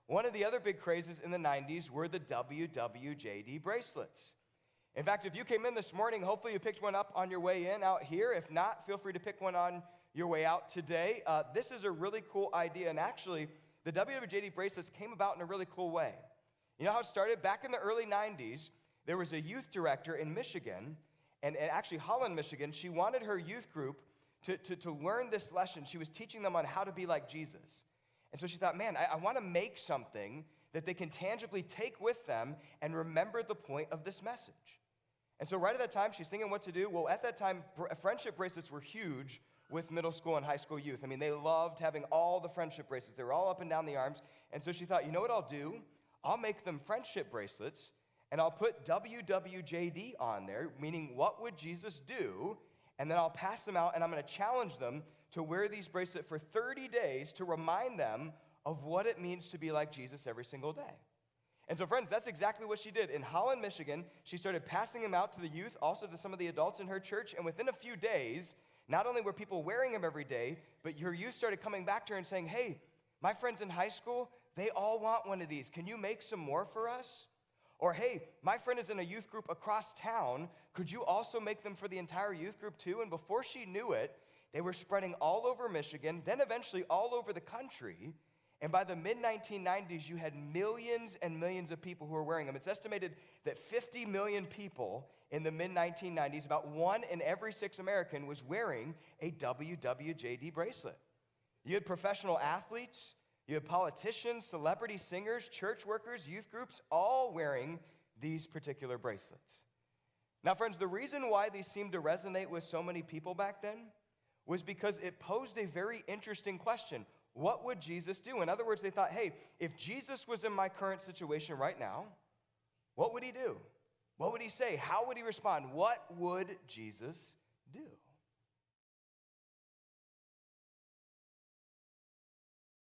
One of the other big crazes in the 90s were the WWJD bracelets. In fact, if you came in this morning, hopefully you picked one up on your way in out here. If not, feel free to pick one on your way out today. This is a really cool idea, and actually, the WWJD bracelets came about in a really cool way. You know how it started? Back in the early 90s, there was a youth director in Michigan, and actually Holland, Michigan. She wanted her youth group to learn this lesson. She was teaching them on how to be like Jesus. And so she thought, man, I want to make something that they can tangibly take with them and remember the point of this message. And so right at that time, she's thinking what to do. Well, at that time, friendship bracelets were huge with middle school and high school youth. I mean, they loved having all the friendship bracelets. They were all up and down the arms. And so she thought, you know what I'll do? I'll make them friendship bracelets, and I'll put WWJD on there, meaning what would Jesus do? And then I'll pass them out, and I'm going to challenge them to wear these bracelets for 30 days to remind them of what it means to be like Jesus every single day. And so, friends, that's exactly what she did. In Holland, Michigan, she started passing them out to the youth, also to some of the adults in her church, and within a few days, not only were people wearing them every day, but her youth started coming back to her and saying, hey, my friends in high school, they all want one of these. Can you make some more for us? Or, hey, my friend is in a youth group across town. Could you also make them for the entire youth group too? And before she knew it, they were spreading all over Michigan, then eventually all over the country. And by the mid-1990s, you had millions and millions of people who were wearing them. It's estimated that 50 million people in the mid-1990s, about 1 in every 6 American, was wearing a WWJD bracelet. You had professional athletes, you had politicians, celebrity singers, church workers, youth groups, all wearing these particular bracelets. Now, friends, the reason why these seemed to resonate with so many people back then was because it posed a very interesting question. What would Jesus do? In other words, they thought, hey, if Jesus was in my current situation right now, what would he do? What would he say? How would he respond? What would Jesus do?